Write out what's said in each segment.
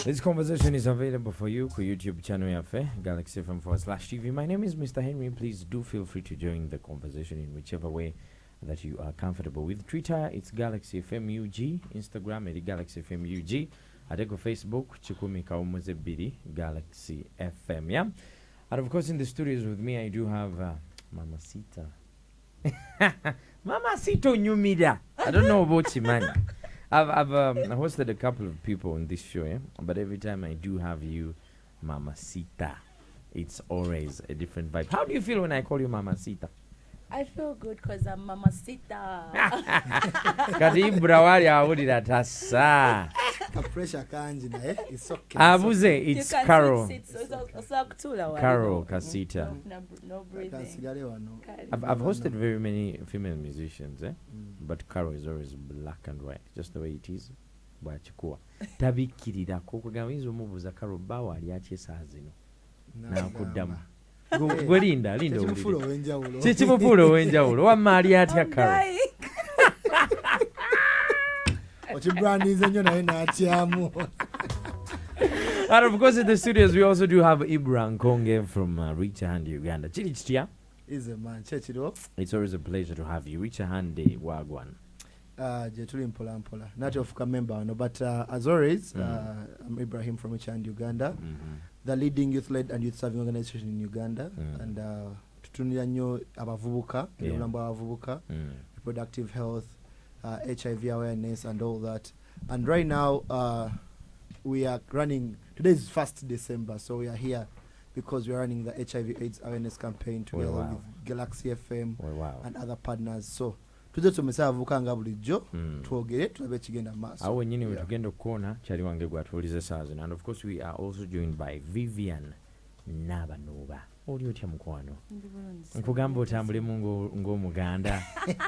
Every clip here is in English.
This conversation is available for you for YouTube channel Yafe, Galaxy FM/TV. My name is Mr. Henry. Please do feel free to join the conversation in whichever way that you are comfortable with. Twitter, it's Galaxy FM UG. Instagram, it's Galaxy FM UG. Adeko Facebook, Chikumi Kaumuze Bidi, Galaxy FM. Yeah. And of course, in the studios with me, I do have Mama Sita. Mama Sita Nyumida. I don't know about you, man. I've hosted a couple of people on this show, yeah? But every time I do have you, Mama Sita, it's always a different vibe. How do you feel when I call you Mama Sita? I feel good because I'm Mama Sita. Kadibra wali awulira tassa. Pressure kanji na it's okay. Abuze, it's Karole. Karole No Kasita. breathing. I've hosted very many female musicians, but Karole is always black and white, just the way it is. Bwachikuwa. Tabikirira kokugamba inzo mubuza Karole bawa ali atye sazino. Na kuddamu. Linda chichimufulo wenjawulo wamma ali atya Karole. And of course in the studios we also do have Ibra Nkonge from Reach a Hand Uganda. Chili chitia? Is a man chechiro. It's always a pleasure to have you. Reach a Hand wagwan. Jetuli mpola. Not of a member, no, but as always, I'm Ibrahim from Reach a Hand Uganda. The leading youth-led and youth-serving organization in Uganda, and tutunia nyo abavubuka, abavubuka, reproductive health, HIV awareness, and all that. And right now, we are running. Today is 1st December, so we are here because we are running the HIV/AIDS awareness campaign together with Galaxy FM and other partners. So. Tuze tumesa avuka nga bulijjo twogere tulabe kigenda maaso awo nyini we tugenda kuona chali wange gwatulize sazi. And of course we are also joined by Vivian Nabanuba. Oli otya mukwano nkugamba otambulemu ng'omuganda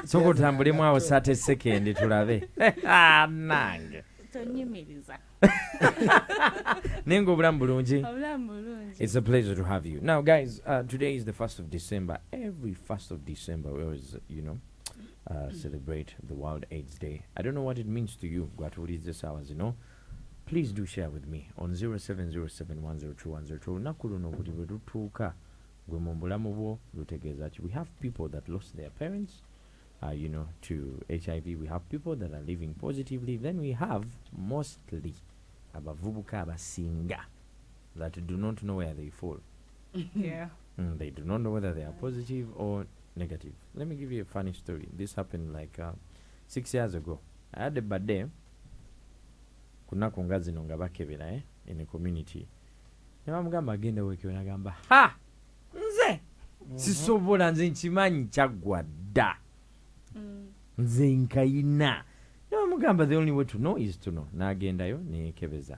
soko otambulemu awo sate second tulabe nange Tonyimiriza. Nengo obulamu bulungi. It's a pleasure to have you. Now guys, today is the 1st of December. Every 1st of December we always, celebrate the World AIDS Day. I don't know what it means to you. This hours, please do share with me on 0707102102. We have people that lost their parents, to HIV. We have people that are living positively. Then we have mostly abavubuka abasinga that do not know where they fall. Yeah. They do not know whether they are positive or negative. Let me give you a funny story. This happened like 6 years ago. I had a bad day. Kuna kungazi nonga bakebera in a community. Namugamba agenda weke nagamba ha nze sisobola nze nkimanyi kyagwadda nze nkayina. Namugamba the only way to know is to know. Nagendayo nekebeza.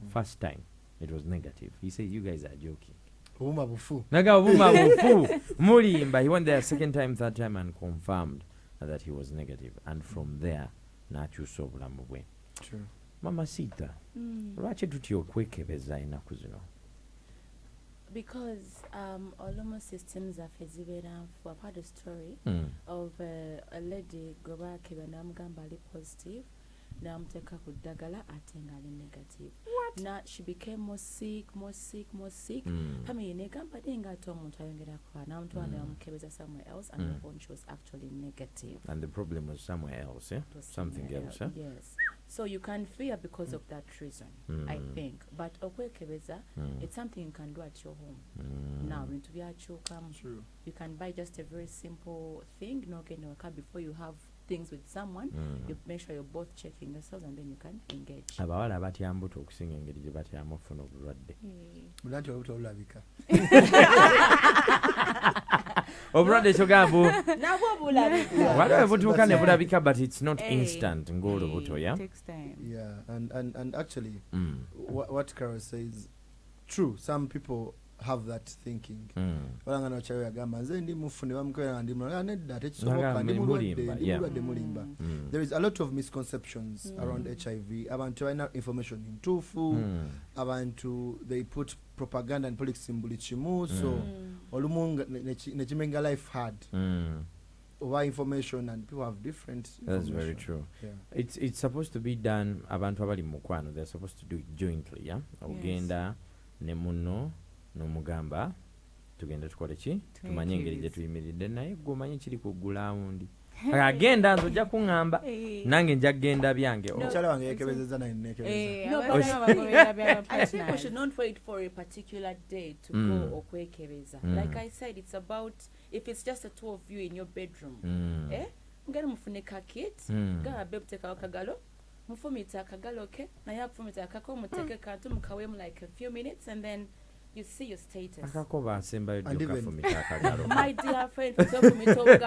First time it was negative. He said you guys are joking. Naga Buma Bufu Mulimba. He went there second time, third time, and confirmed that he was negative. And from there, Nachu Soblamwe. True. Mama Sita, Rache tutio kwekebeza inaku zino. Because Olumo systems are fezibera for part of the story of a lady goba kebenam gambali positive. Now mteka kudagala atengali negative. What? Now she became more sick. Kami negamba dinga to omuntu ayongera kwa na omuntu anamukebeza somewhere else, and when she was actually negative. And the problem was somewhere else, yeah? Something else, yeah? Yes. So you can fear because of that reason, I think. But okwekebeza, it's something you can do at your home. Now, into you can buy just a very simple thing, before you have things with someone, you make sure you're both checking yourselves, and then you can engage. Abawala batyambuto okusinga engeri gye batyamu okufuna obulwadde. Bulante obuto olabika. Obulwadde kyogambu. Nabwo bulabika. Waliwo butuuka ne bulabika, but it's not instant ng'olubuto, yeah? It takes time. Yeah, and actually, what Karole says, true. Some people have that thinking. There is a lot of misconceptions around HIV. Abantu information in tofu. Abantu they put propaganda and politics in bulichimu. So olumunga nechimenga life hard. over information, and people have different That's very information. true. Yeah. It's supposed to be done abantu abali mukwano. They're supposed to do it jointly, yeah? Ogenda ne muno n'omugamba tugenda tukole ki? Tumanye engeri gye tuyimiridde naye gwe omanyi kiri ku gulawundi. Agenda nzojja kuŋŋamba nange njja kugenda byange. Omukyala wange yeekebezezza naye neekebeza. I think we should not wait for a particular day to go okwekebeza. Like I said, it's about if it's just the two of you in your bedroom. Ngari mufune ka kit, ga babe teka akagalo, mufumita akagalo ke, na ya kufumita akako muteke kantu mukawemu like a few minutes and then you see your status. Akakoba asembayo ddyo kafumita akagalo. My dear friend, you talk to me all the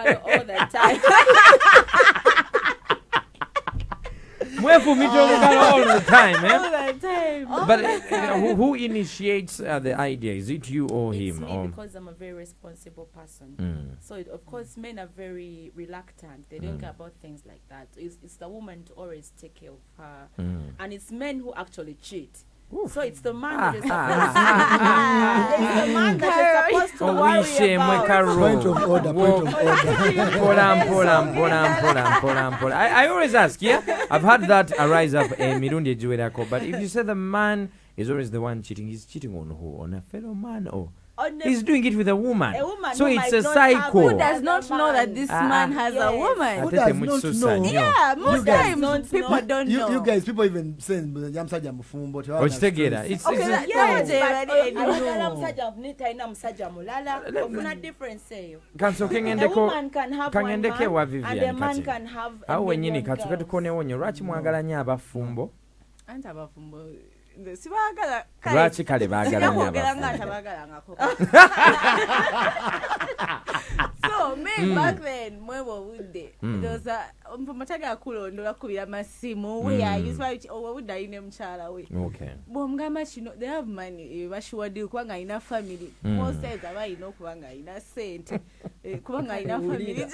time. Mwefumita omugalo all the time, eh? All the time. But who initiates the idea? Is it you or It's him? me because I'm a very responsible person. So of course men are very reluctant. They don't care about things like that. It's the woman to always take care of her. And it's men who actually cheat. So it's the man that is supposed it's the man that is supposed to worry about. Point of order. Polam. I always ask, yeah? I've had that arise up mirundi ejiwerako, but if you say the man is always the one cheating, he's cheating on who? On a fellow man or he's doing it with a woman. So who it's might a not cycle. have Who does not know that this man has a woman? Who does not know? Yeah, most times people don't know. You guys, people even saying musajja mufumbo. Okitegera. It's Okay, kansoke ngendeke wa Vivian and a man kati. can have Awo a wenyini million katuke girls. tukonewo lwaki mwagala nnyo abafumbo? Anti abafumbo sibagala Lwaki kale baagala nnyo nakwogera nga abafumbo? tabagalangako. So me back then mwebwo budde ndoza mpomataga kulondola kubira masimu we are used by obudde ayine mukyala we. Okay. Bwomugamba kino they have money bashiwadde kubanga ayina family. Most times aba ayina okubanga ayina sente kubanga ayina family.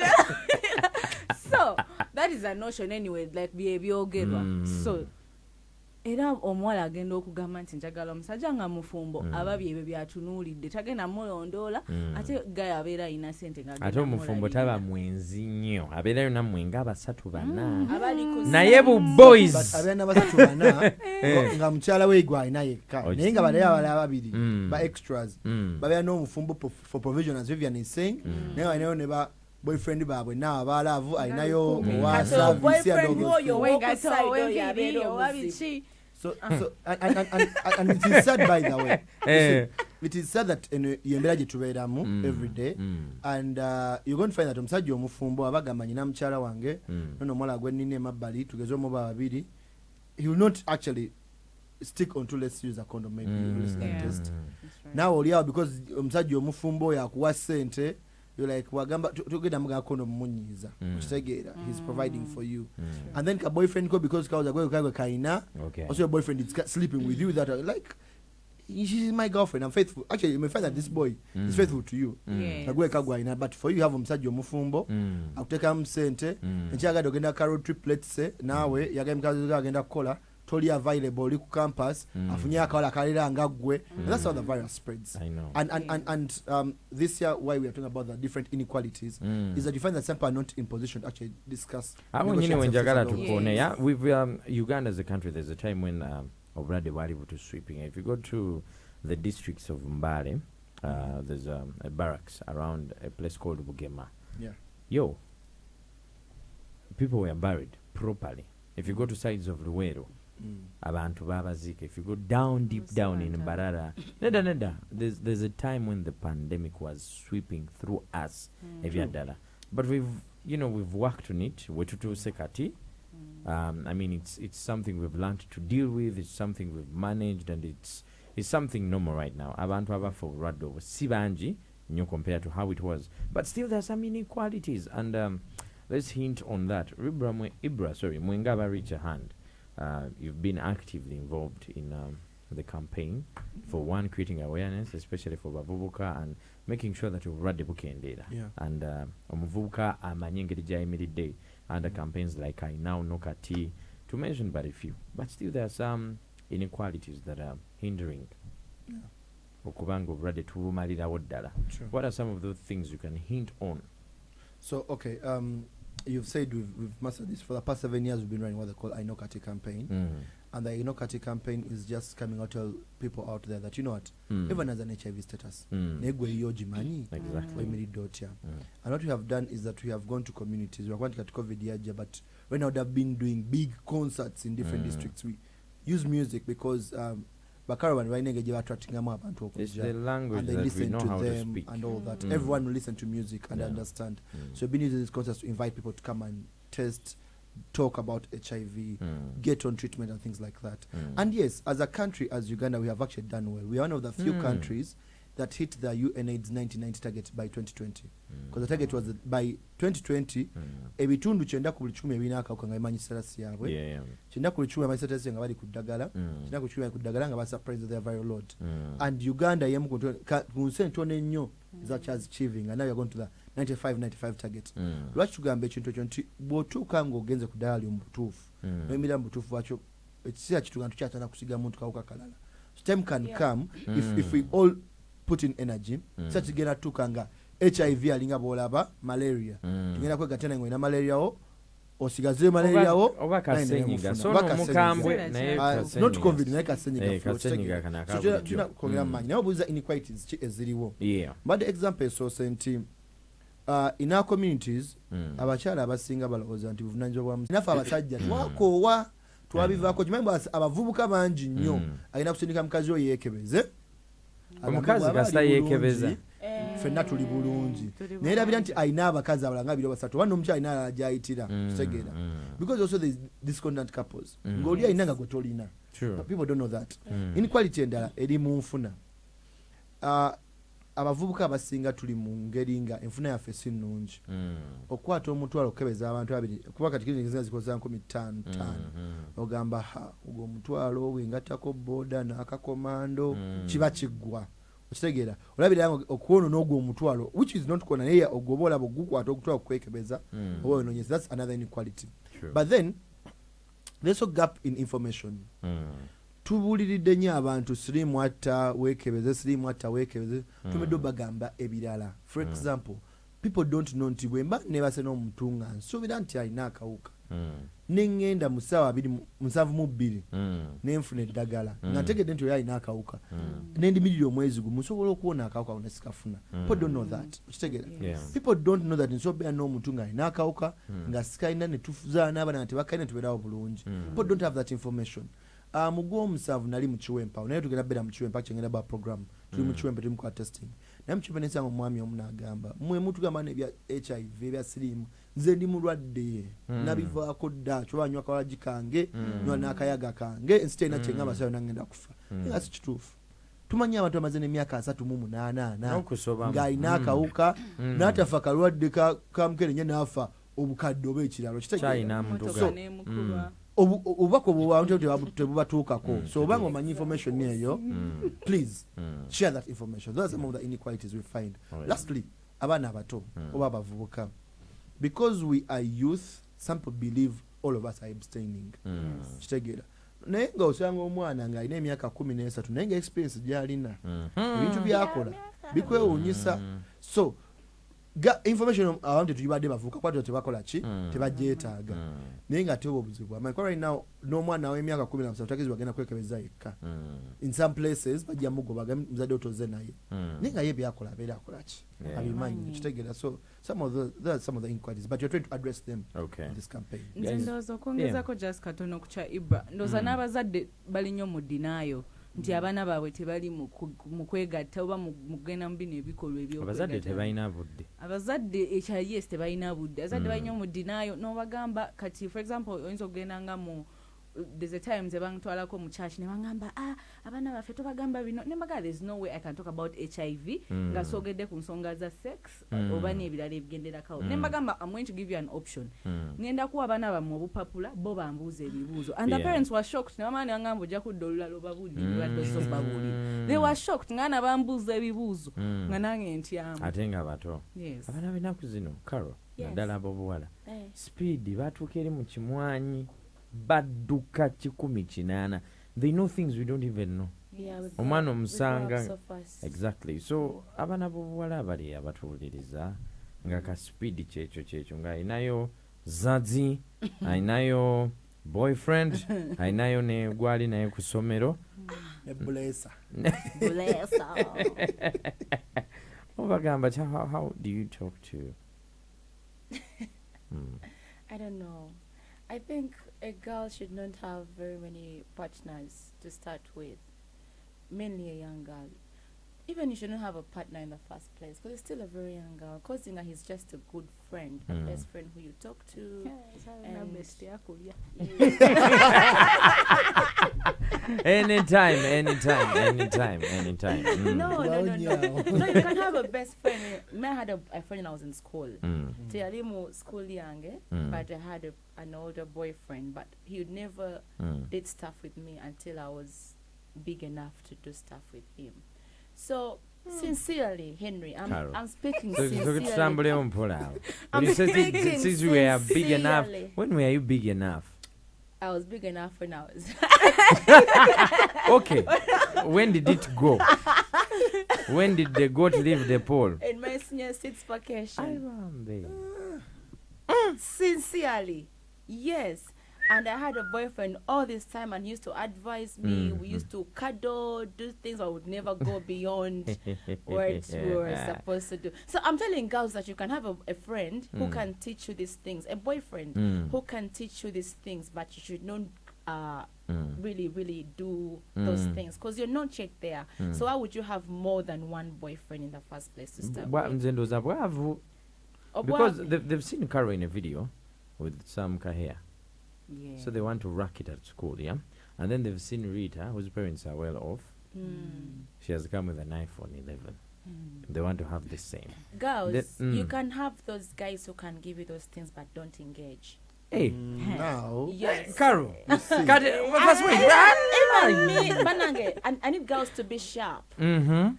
So that is a notion anyway, like byebyogerwa. So era omuwala agenda okugamba nti njagala omusajja nga mufumbo aba byebyo byatunuulidde tagenda mulondoola ate gaya abeera ayina sente nga Ate omufumbo taba mwenzi nnyo, abeerayo nammwe nga basatu bana. Abali ku Naye bu boys. Abeera basatu bana nga mukyala we gwe alina yekka naye nga bali abalala babiri ba extras babeera n'omufumbo for provision as Vivian is saying naye alinayo ne ba boyfriend baabwe naawe abalaavu alinayo owa service and all those things. So and it is sad by the way. It is sad that yembera gye tubeeramu every day and you're going to find that omusajja omufumbo abagamba nyina mukyala wange nono omuwala gwe nnina emabbali tugeze omuba babiri, he will not actually stick on to let's use a condom maybe risk and test. Now oli awo because omusajja omufumbo oyo akuwa ssente you're like wagamba tugenda muga kono munyiza ukitegeera he's providing for you and then ka boyfriend ko because kauza gwe kaina also your boyfriend is sleeping with you that are like she's my girlfriend, I'm faithful. Actually you may find that this boy is faithful to you agwe kagwa ina but for you have omusajja omufumbo akuteka msente nkyagada ogenda ka road trip let's say nawe yagaye mkazi agenda kukola totally available oli ku campus afunye akawala kalira nga gwe and that's how the virus spreads. I know. And this year why we are talking about the different inequalities is that you find that some people are not in position to actually discuss. With Uganda as a country, there's a time when already were able to sweeping. If you go to the districts of Mbale, there's a barracks around a place called Bugema. Yo, people were buried properly. If you go to sides of Luwero, abantu babazika. If you go down deep down in Mbarara, there's a time when the pandemic was sweeping through us, but we've worked on it. I mean, it's something we've learned to deal with. It's something we've managed, and it's something normal right now. Abantu aba for rado sibanji compared to how it was, but still there's some inequalities, and let's hint on that. Mwengaba reach a hand. You've been actively involved in the campaign for one, creating awareness, especially for bavubuka, and making sure that you've read the book and data. And omuvubuka amanyengeri jayimiridde under campaigns like I Now Nokati, to mention but a few. But still there are some inequalities that are hindering okubanga obulwadde tulumalirawo ddala. What are some of those things you can hint on? So, okay, you've said we've mastered this. For the past 7 years, we've been running what they call I Know Kati campaign. And the I Know Kati campaign is just coming out to people out there that, you know what, everyone has an HIV status. Exactly. And what we have done is that we have gone to communities. We are going to get COVID, but right now they've been doing big concerts in different districts. We use music because Bakarawan right now attracting them up and talk. It's the language and they that listen we know to how them to speak. and all that. Everyone will listen to music and understand. So we've been using these concerts to invite people to come and test, talk about HIV, get on treatment and things like that. And yes, as a country, as Uganda, we have actually done well. We are one of the few countries that hit the UNAIDS 1990 target by 2020. Because the target was that by 2020, ebitundu kyenda ku buli kikumi ebirina akawuka nga bimanyi status yaabwe, kyenda ku buli kikumi amanyi status nga bali ku ddagala, kyenda ku buli kikumi ku ddagala nga basuppressed their viral load. And Uganda yemu ku nsi entono ennyo that has achieving, and now you're going to the 95 target. Lwaki tugamba ekintu ekyo nti bw'otuuka ng'ogenze ku ddala lyo mu butuufu n'emira mu butuufu bwakyo ekiseera kitugamba tukyatana kusiga muntu kawuka kalala. So time can come if we all put in energy, such tugenda tuuka nga HIV alinga bw'olaba malaria, tugenda kwegattana ng'olina malaria wo osigaze malaria wo oba kasenyiga so n'omukambwe naye not covid naye kasenyiga kasenyiga kana tuna kwogera manyi naye obuuza inequalities ki eziriwo. But the example esoosa nti in our communities abakyala abasinga balowooza nti buvunaanyizibwa bwamu naffe abasajja twakoowa twabivaako kimanyi abavubuka bangi nnyo alina kusindika mukazi oyo yeekebeze, omukazi kasita yeekebeza ffenna tuli bulungi naye erabira nti alina abakazi abalala nga 2 wano omukyala alina alala gyayitira kitegeera because also there is discordant couples ng'oli alina nga gwe tolina. People don't know that. Inequality endala eri mu nfuna. Abavubuka abasinga tuli mu ngeri nga enfuna yaffe si nnungi. Okukwata omutwalo okukebeza abantu abiri kuba kati kiri ngizinga zikoza 5,000 ogamba ogwo omutwalo wengattako boda n'akakomando kiba kiggwa okitegeera olabira okuwono n'ogwo omutwalo which is not kona naye ogoba olaba ogukwata okutwala okwekebeza oba ononyesa. That's another inequality. But then there's a gap in information. Tubuliridde nnyo abantu sirimu atta weekebeze tumedde bagamba ebirala. For example, people don't know nti bwemba nebase n'omuntu nga nsuubira nti alina akawuka neŋŋenda mu ssaawa 7:2 nenfuna eddagala nga ntegedde nti oyo alina akawuka nendimirira omwezi gumu nsobola okuwona akawuka wona sikafuna. People don't know that. Okitegeera? People don't know that nsobeera n'omuntu nga alina akawuka nga sikalina ne tuzaala n'abaana nga tebakalina tubeerawo bulungi. People don't have that information. Mu gw'omusanvu nali mu Kiwempa naye tugenda beera mu Kiwempa kyengenda ba program tuli mu Kiwempa tuli mukola testing naye mu Kiwempa nesanga omwami omu n'agamba mmwe mutugamba n'ebya HIV ebya siriimu nze ndi mulwadde nabivaako dda kyobanywa kawalagi kange nywa n'akayaga kange ensi terina kyengamba sayo nangenda kufa nga si kituufu. Tumanyi abantu bamaze n'emyaka 38 ng'alina akawuka n'atafa kalwadde kamukerenye n'afa obukadde oba ekiralo kitegeera obubaka obwo tebubatuukako. So obanga omanyi information eyo please share that information. Those are some of the inequalities we find. Lastly, abaana abato oba abavubuka, because we are youth, some people believe all of us are abstaining kitegeera naye nga osanga omwana nga alina emyaka 13 naye nga experience gyalina ebintu byakola bikwewuunyisa. So information abantu tuyibadde bavuka kwatyo tebakola ki tebagyetaaga naye nga tewa obuzibu amanyi right now n'omwana w'emyaka 17 takizi bagenda kwekebeza yekka in some places bajja mugobaga muzadde otoze naye naye nga ye byakola abeera akola ki abimanyi kitegeera. So some of the inquiries but you're trying to address them in this campaign. Nze ndowooza okwongezako just katono ku kya Ibra ndowooza n'abazadde bali nnyo mu dinaayo nti abaana baabwe tebali mu kwegatta oba mu kugenda mu bino ebikolwa abazadde tebalina budde. Abazadde yes tebalina budde. Abazadde bali nnyo mu dinaayo n'obagamba kati for example oyinza okugenda nga mu there's a time ze bantwalako mu church ne bangamba abaana baffe tobagamba bino ne mbaga there's no way I can talk about HIV nga sogedde ku nsonga za sex oba n'ebirala ebigenderako ne mbagamba I'm going to give you an option ngenda kuwa abaana bammwe obupapula bo bambuuza ebibuuzo and the parents were shocked ne bamaani bangamba ojja kudda olulala obabuulire badde osobabulire. They were shocked ngaana bambuuza ebibuuzo nga nange ntyamu ate nga bato abaana b'ennaku zino Karole naddala ab'obuwala speed batuuka eri mu kimwanyi badduka 180. They know things we don't even know. Omwana omusanga exactly. So abaana b'obuwala abali abatuwuliriza nga ka speed kyekyo nga alinayo zazi alinayo boyfriend alinayo ne gwali naye ku ssomero Blessa. obagamba how do you talk to I don't know. I think a girl should not have very many partners to start with. Mainly a young girl. Even you shouldn't have a partner in the first place because it's still a very young girl. Because he's just a good friend, a best friend who you talk to. anytime No, you can have a best friend. I had a friend when I was in school. Tialimu school young, but I had an older boyfriend, but he would never did stuff with me until I was big enough to do stuff with him. So sincerely, Henry, I'm speaking sincerely. I'm speaking since we were big enough. When were you big enough? I was big enough when I was. Okay. When did it go? When did the goat leave the pole? In my senior 6 vacation. Sincerely, yes. And I had a boyfriend all this time and he used to advise me. We used to cuddle, do things I would never go beyond what we were supposed to do. So I'm telling girls that you can have a friend who can teach you these things, a boyfriend who can teach you these things, but you should not really do those things because you're not yet there. So why would you have more than one boyfriend in the first place to start with? Because they've seen Karole in a video with some hair. Yeah. So they want to rack it at school, yeah? And then they've seen Rita, whose parents are well off. She has come with an iPhone 11. They want to have the same. Girls, you can have those guys who can give you those things but don't engage. Hey. Now. Yes. Karole. I need girls to be sharp.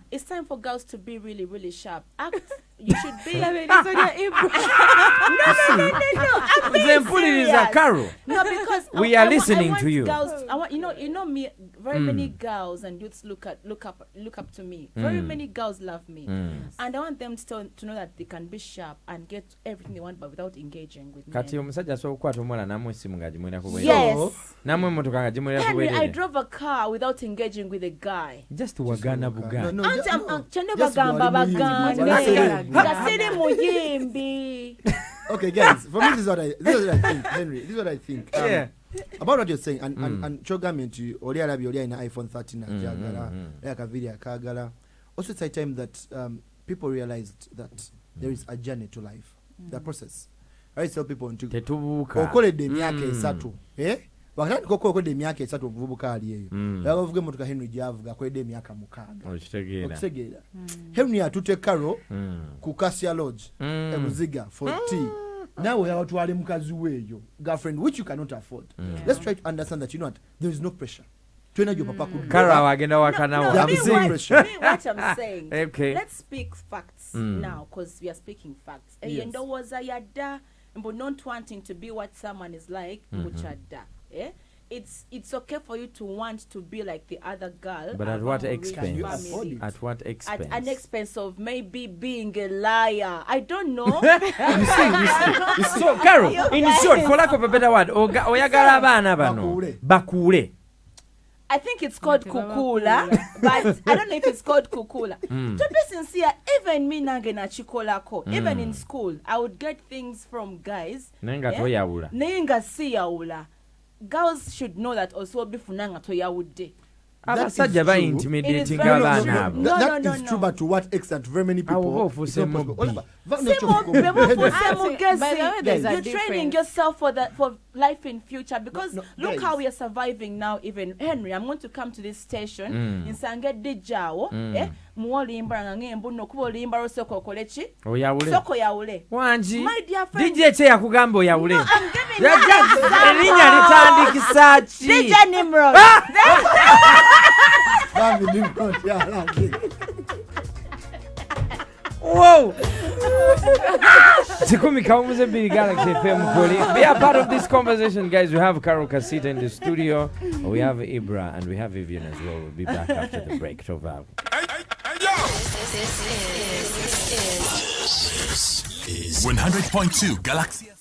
It's time for girls to be really, really sharp. You should be. No. No, because we are listening to you. Girls, you know me. Very many girls and youths look up to me. Very many girls love me, and I want them to know that they can be sharp and get everything they want, but without engaging with me. Yes. Henry, I drove a car without engaging with a guy. Just wagana buga. Okay, guys, for me, this is what I think, Henry. This is what I think. About what you're saying, and Chogami to Olia in iPhone 13 Kagala. Also, it's a time that people realized that there is a journey to life, the process. I tell people to okole de myaka esatu, wakati koko de myaka esatu okuvubuka ali eyo. Bavuge motoka Henry javuga ko de myaka mukaga. Okitegeera. Henry atute Karole ku Kasia Lodge ebuziga for tea. Now we have to wale mukazi weyo girlfriend which you cannot afford. Let's try to understand that there is no pressure. Karole agenda wakana what I'm saying. Okay. Let's speak facts now because we are speaking facts. And there was a yada but not wanting to be what someone is like, it's okay for you to want to be like the other girl. But at what expense? At what expense? At an expense of maybe being a liar. I don't know. you see. So, Karole, in short, for lack of a better word, oyagala abana bano bakule. I think it's called kukula, but I don't know if it's called kukula. To be sincere, even me nangena chikolako, even in school, I would get things from guys. Nenga toyaula. Nenga si yaula. Girls should know that also bifunanga toyaude. That is intimidating. That is true, but to what extent? Very many people. You're training yourself for life in future because look guys. How we are surviving now. Even Henry, I'm going to come to this station in Sange Dijao. Muolimba ngembu nokubolimba rosoko kolechi. Oyaule. Soko yaule. Wanji. My dear friend. DJ che yakugamba oyaule. No, I'm giving you. Elinya litandikisachi. DJ Nimrod. Whoa! Be a part of this conversation, guys. We have Karole Kasita in the studio, we have Ibra, and we have Vivian as well. We'll be back after the break. This is 100.2 Galaxy.